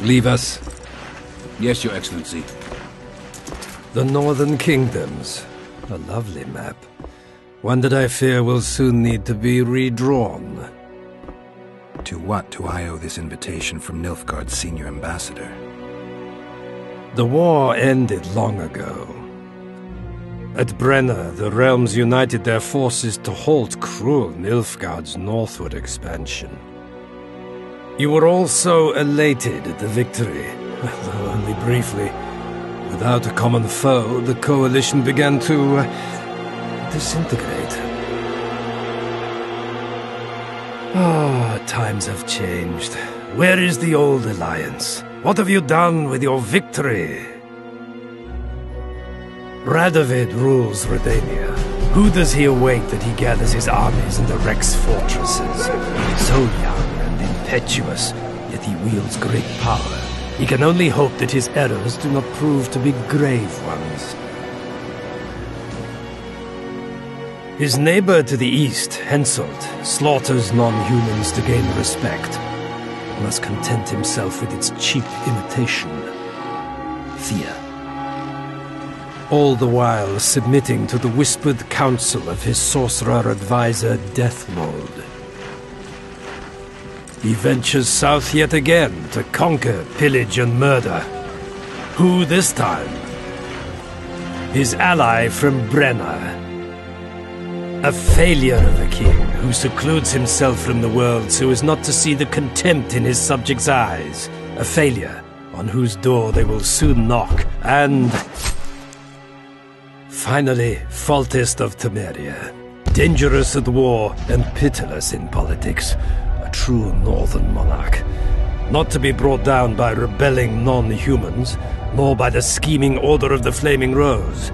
Leave us. Yes, Your Excellency. The Northern Kingdoms. A lovely map. One that I fear will soon need to be redrawn. To what do I owe this invitation from Nilfgaard's senior ambassador? The war ended long ago. At Brenna, the realms united their forces to halt cruel Nilfgaard's northward expansion. You were all so elated at the victory, though only briefly. Without a common foe, the coalition began to disintegrate. Times have changed. Where is the old alliance? What have you done with your victory? Radovid rules Redania. Who does he await that he gathers his armies and erects fortresses? So young and impetuous, yet he wields great power. He can only hope that his errors do not prove to be grave ones. His neighbor to the east, Henselt, slaughters non-humans to gain respect. He must content himself with its cheap imitation. Fear. All the while submitting to the whispered counsel of his sorcerer advisor, Deathmold. He ventures south yet again to conquer, pillage, and murder. Who this time? His ally from Brenna. A failure of a king who secludes himself from the world so as not to see the contempt in his subjects' eyes. A failure on whose door they will soon knock. And finally, Foltest of Temeria. Dangerous at war and pitiless in politics. A true northern monarch. Not to be brought down by rebelling non-humans, nor by the scheming Order of the Flaming Rose.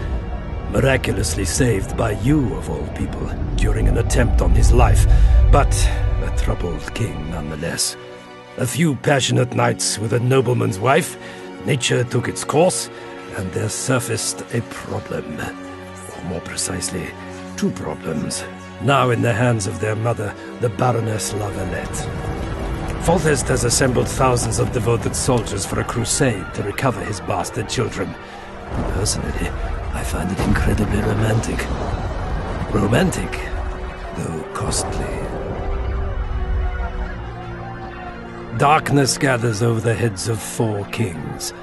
Miraculously saved by you, of all people, during an attempt on his life, but a troubled king nonetheless. A few passionate nights with a nobleman's wife, nature took its course, and there surfaced a problem. Or more precisely, two problems, now in the hands of their mother, the Baroness Lavalette. Foltest has assembled thousands of devoted soldiers for a crusade to recover his bastard children. Personally, I find it incredibly romantic. Romantic, though costly. Darkness gathers over the heads of four kings.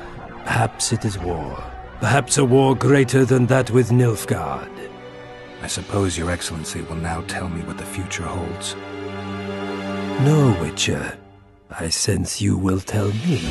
Perhaps it is war. Perhaps a war greater than that with Nilfgaard. I suppose Your Excellency will now tell me what the future holds. No, Witcher. I sense you will tell me.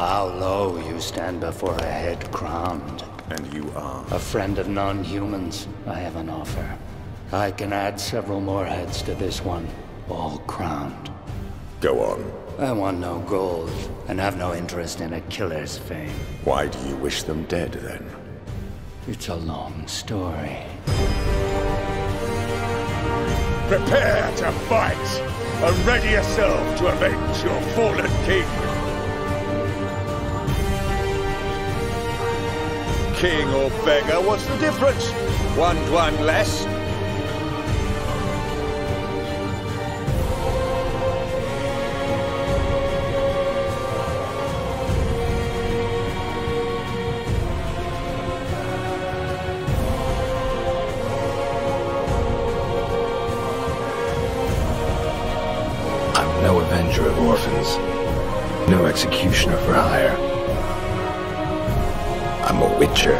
Bow low, you stand before a head crowned. And you are? A friend of non-humans. I have an offer. I can add several more heads to this one, all crowned. Go on. I want no gold, and have no interest in a killer's fame. Why do you wish them dead, then? It's a long story. Prepare to fight! And ready yourself to avenge your fallen king! King or beggar, what's the difference? One less? I'm no avenger of orphans, no executioner for hire. I'm a witcher.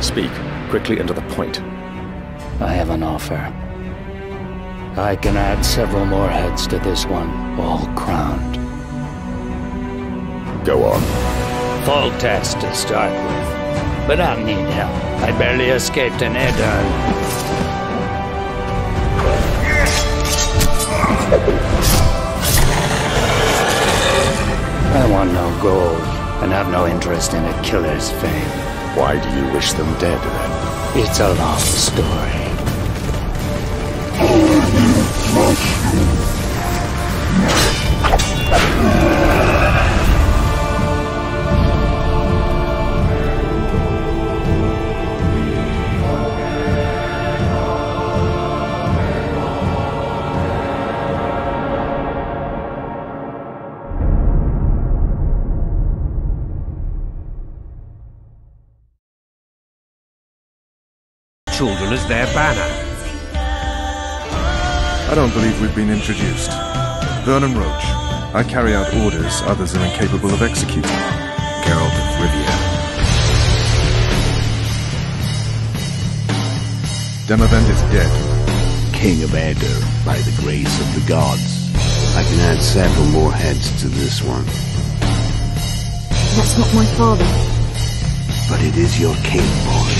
Speak, quickly and to the point. I have an offer. I can add several more heads to this one, all crowned. Go on. Full test to start with. But I'll need help. I barely escaped an Edirn. I want no gold, and have no interest in a killer's fame. Why do you wish them dead, then? It's a long story. Children as their banner. I don't believe we've been introduced. Vernon Roach. I carry out orders others are incapable of executing. Geralt of Rivia. Demavend is dead. King of Adir, by the grace of the gods. I can add several more heads to this one. That's not my father. But it is your king, boy.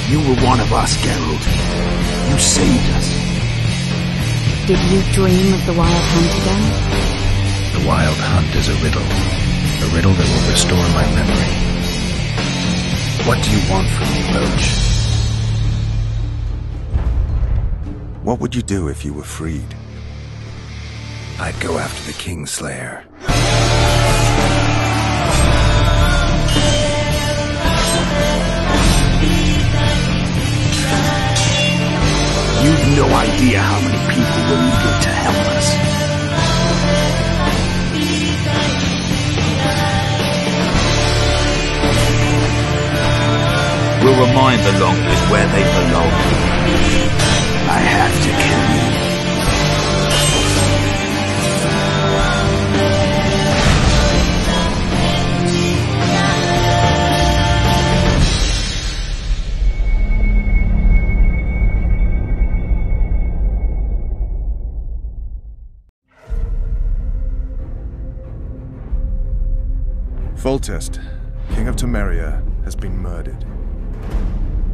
You were one of us, Geralt. You saved us. Did you dream of the Wild Hunt again? The Wild Hunt is a riddle that will restore my memory. What do you want from me, Roach? What would you do if you were freed? I'd go after the Kingslayer. You've no idea how many people were eager to help us. We'll remind the Longers where they belong. I have to kill you. Foltest, King of Temeria, has been murdered.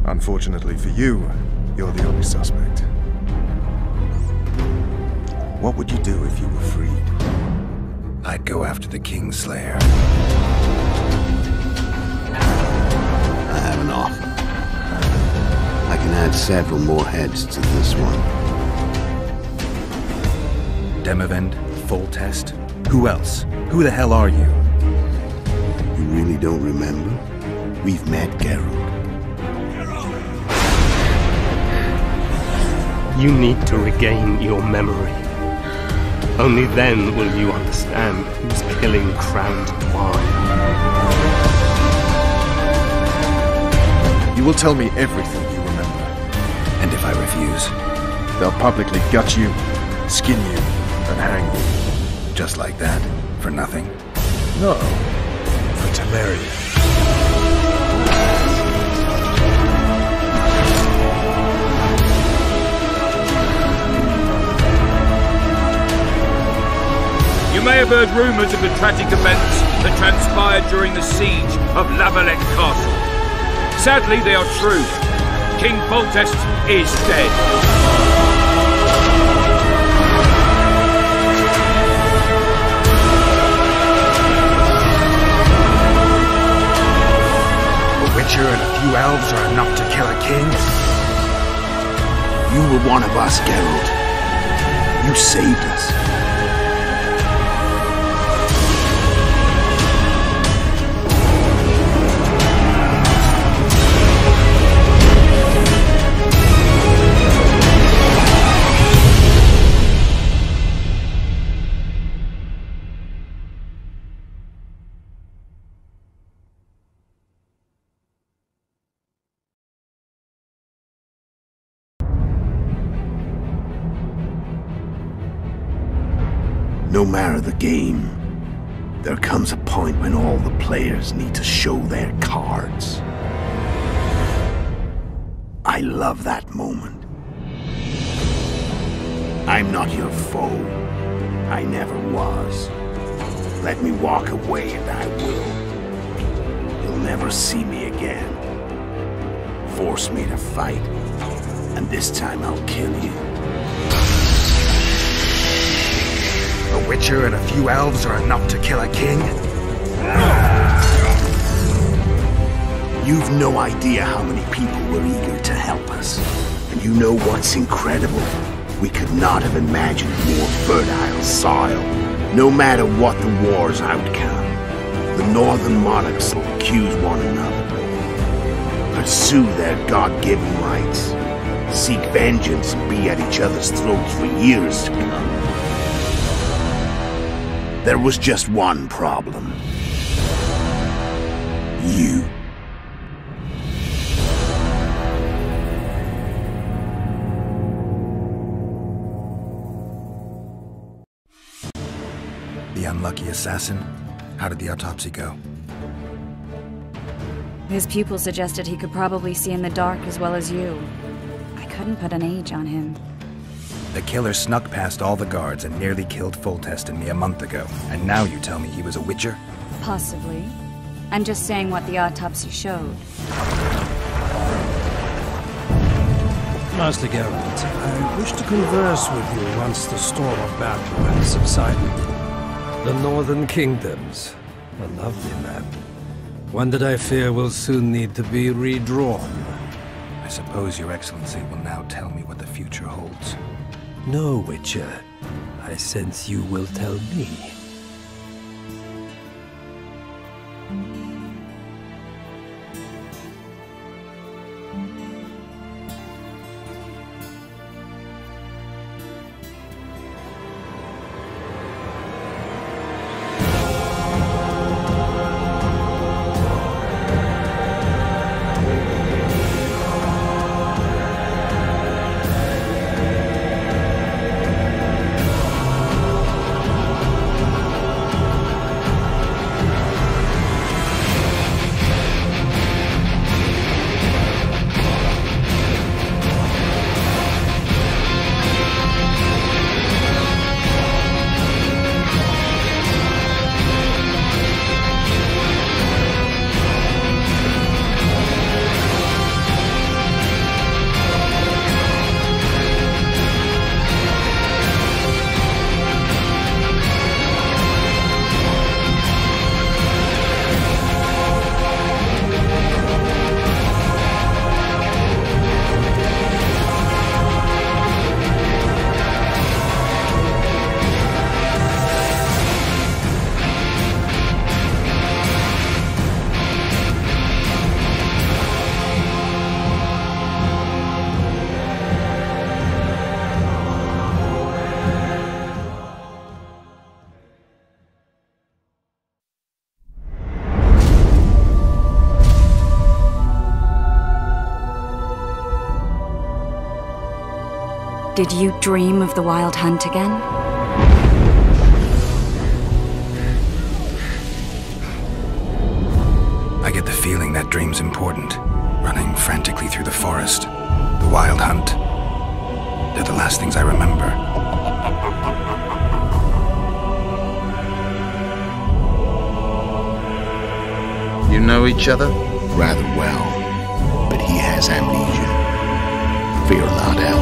Unfortunately for you, you're the only suspect. What would you do if you were freed? I'd go after the Kingslayer. I have an offer. I can add several more heads to this one. Demavend? Foltest? Who else? Who the hell are you? You really don't remember? We've met, Geralt. You need to regain your memory. Only then will you understand who's killing crowned wine. You will tell me everything you remember. And if I refuse? They'll publicly gut you, skin you, and hang you. Just like that? For nothing? No, for Temeria. You may have heard rumours of the tragic events that transpired during the siege of Lavalette Castle. Sadly, they are true. King Foltest is dead. A witcher and a few elves are enough to kill a king? You were one of us, Geralt. You saved us. No matter the game, there comes a point when all the players need to show their cards. I love that moment. I'm not your foe. I never was. Let me walk away and I will. You'll never see me again. Force me to fight, and this time I'll kill you. A witcher and a few elves are enough to kill a king? You've no idea how many people were eager to help us. And you know what's incredible? We could not have imagined more fertile soil. No matter what the war's outcome, the northern monarchs will accuse one another, pursue their God-given rights, seek vengeance and be at each other's throats for years to come. There was just one problem. You. The unlucky assassin? How did the autopsy go? His pupil suggested he could probably see in the dark as well as you. I couldn't put an age on him. The killer snuck past all the guards and nearly killed Foltest and me a month ago. And now you tell me he was a witcher? Possibly. I'm just saying what the autopsy showed. Master Geralt, I wish to converse with you once the storm of battle has subsided. The Northern Kingdoms. A lovely map. One that I fear will soon need to be redrawn. I suppose your excellency will now tell me what the future holds. No, Witcher. I sense you will tell me. Did you dream of the Wild Hunt again? feeling that dream's important. Running frantically through the forest. The wild hunt. They're the last things I remember. You know each other? Rather well. But he has amnesia. Fear not, El.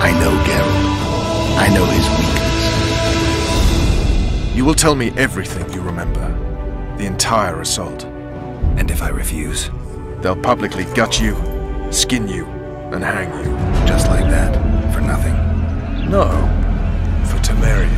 I know Geralt. I know his weakness. You will tell me everything you remember. The entire assault. And if I refuse? They'll publicly gut you, skin you, and hang you. Just like that? For nothing? No. For Temeria.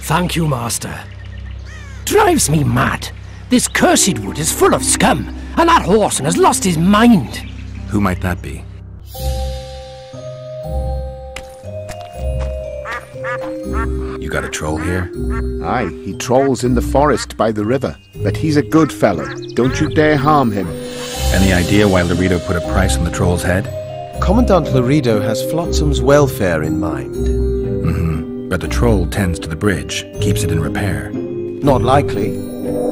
Thank you, Master. Drives me mad. This cursed wood is full of scum, and that horseman has lost his mind. Who might that be? You got a troll here? Aye, he trolls in the forest by the river. But he's a good fellow. Don't you dare harm him. Any idea why Laredo put a price on the troll's head? Commandant Laredo has Flotsam's welfare in mind. But the troll tends to the bridge, keeps it in repair. Not likely.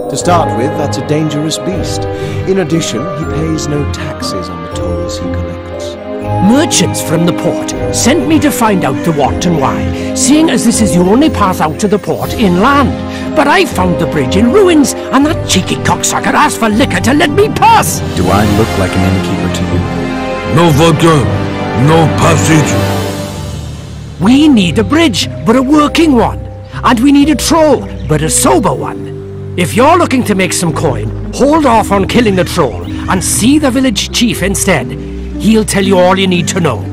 To start with, that's a dangerous beast. In addition, he pays no taxes on the tolls he collects. Merchants from the port sent me to find out the what and why, seeing as this is the only path out to the port inland. But I found the bridge in ruins, and that cheeky cocksucker asked for liquor to let me pass! Do I look like an innkeeper to you? No vodka, no passage. We need a bridge, but a working one. And we need a troll, but a sober one. If you're looking to make some coin, hold off on killing the troll and see the village chief instead. He'll tell you all you need to know.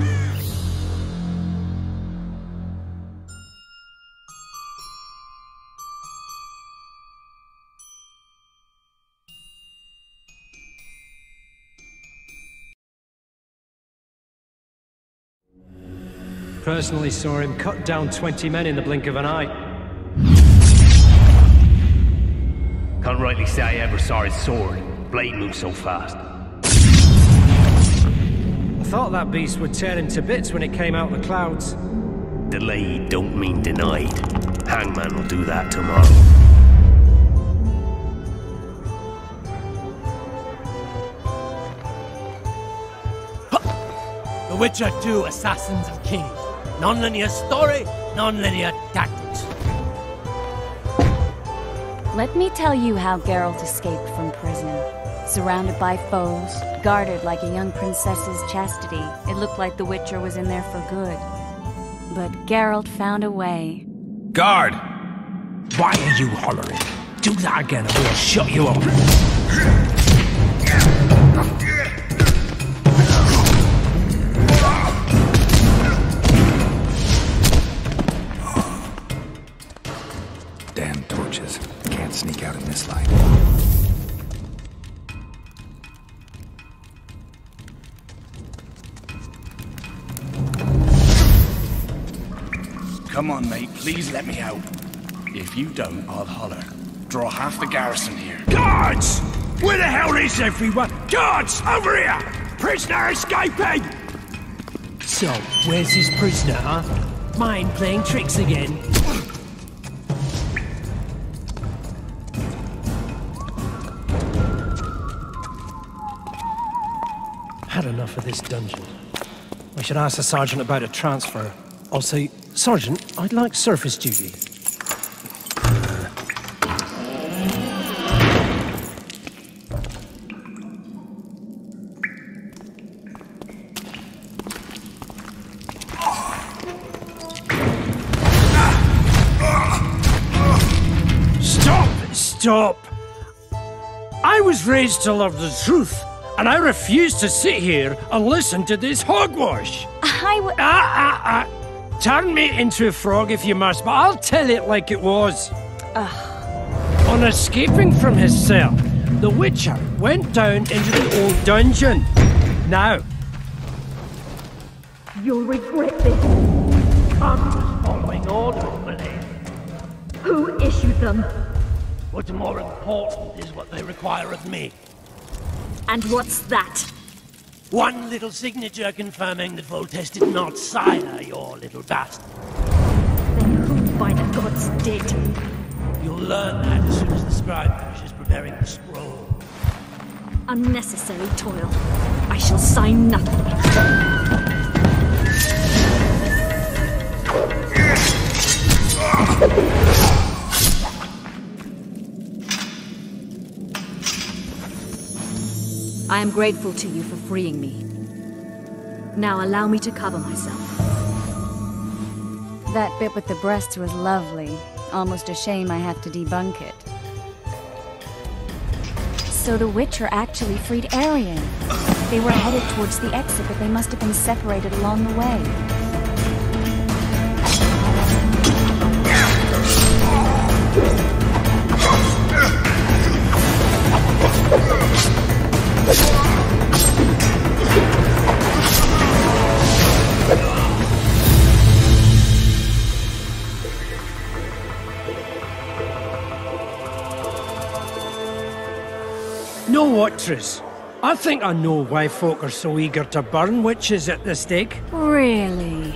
Personally saw him cut down 20 men in the blink of an eye. Can't rightly say I ever saw his sword. Blade moves so fast. I thought that beast would tear him to bits when it came out of the clouds. Delayed don't mean denied. Hangman will do that tomorrow. The Witcher 2 Assassins of Kings. Non-linear story, non-linear tactics. Let me tell you how Geralt escaped from prison. Surrounded by foes, guarded like a young princess's chastity, it looked like the Witcher was in there for good. But Geralt found a way. Guard! Why are you hollering? Do that again and we'll shut you up. Damn torches. Can't sneak out in this light. Come on, mate. Please let me out. If you don't, I'll holler. Draw half the garrison here. Guards! Where the hell is everyone? Guards! Over here! Prisoner escaping! So, where's this prisoner, huh? Mind playing tricks again? Had enough of this dungeon. I should ask the sergeant about a transfer. I'll say, Sergeant, I'd like surface duty. Stop! I was raised to love the truth, and I refuse to sit here and listen to this hogwash. Turn me into a frog if you must, but I'll tell it like it was. On escaping from his cell, the Witcher went down into the old dungeon. Now, you'll regret this. I'm just following orders, Milady. Who issued them? What's more important is what they require of me. And what's that? One little signature confirming that Voltes did not sire your little bastard. Then who by the gods did? You'll learn that as soon as the scribe finishes preparing the scroll. Unnecessary toil. I shall sign nothing. I am grateful to you for freeing me. Now allow me to cover myself. That bit with the breasts was lovely. Almost a shame I have to debunk it. So the Witcher actually freed Arian. They were headed towards the exit, but they must have been separated along the way. No what, Tris? I think I know why folk are so eager to burn witches at the stake. Really?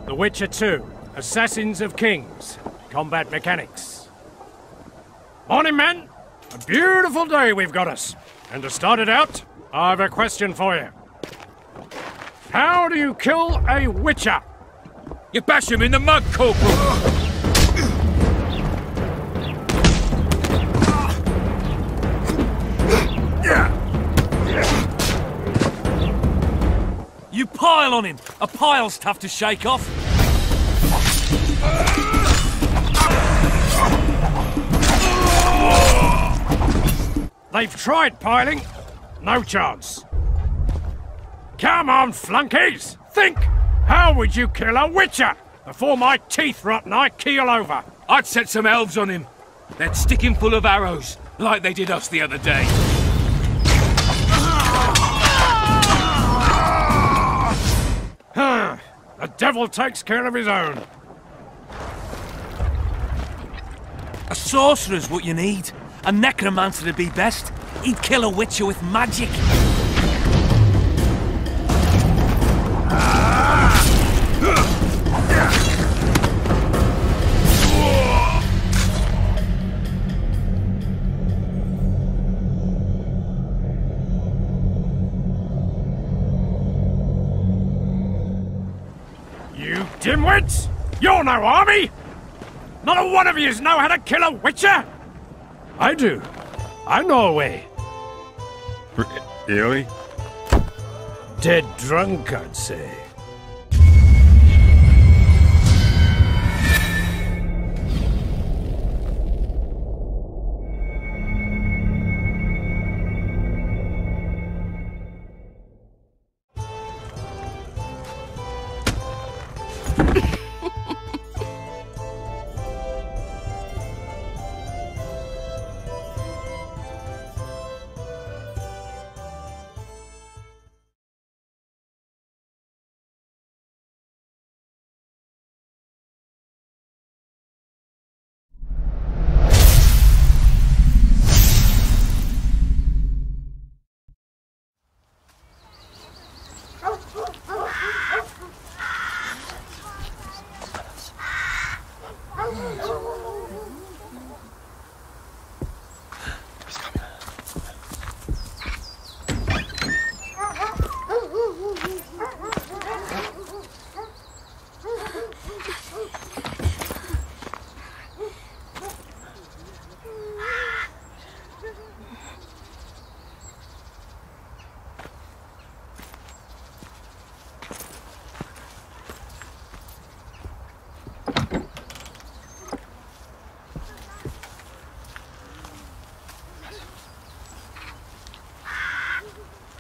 The Witcher 2, Assassins of Kings, Combat Mechanics. Morning, men! A beautiful day we've got us. And to start it out, I've a question for you. How do you kill a Witcher? You bash him in the mud, Corporal! You pile on him! A pile's tough to shake off. They've tried piling. No chance. Come on, flunkies! Think! How would you kill a Witcher? Before my teeth rot and I keel over. I'd set some elves on him. They'd stick him full of arrows, like they did us the other day. The devil takes care of his own. A sorcerer's what you need. A necromancer would be best. He'd kill a witcher with magic. You dimwits! You're no army! Not a one of yous know how to kill a witcher? I do. I know a way. Really? Dead drunk, I'd say.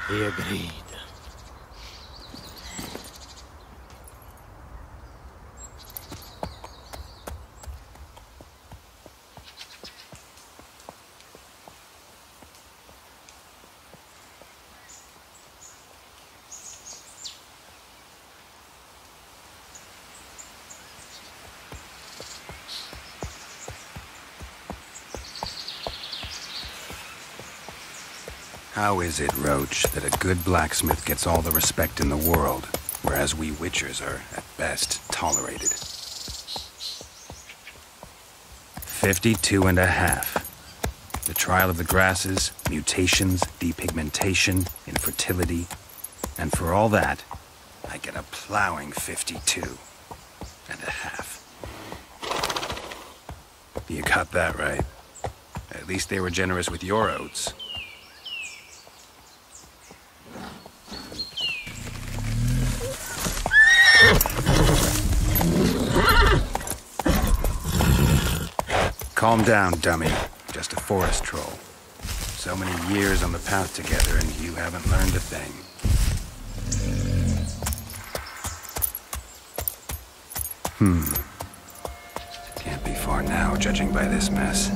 He agreed. How is it, Roach, that a good blacksmith gets all the respect in the world, whereas we witchers are, at best, tolerated? 52.5. The trial of the grasses, mutations, depigmentation, infertility, and for all that, I get a plowing 52.5. You got that right. At least they were generous with your oats. Calm down, dummy. Just a forest troll. So many years on the path together and you haven't learned a thing. Can't be far now, judging by this mess.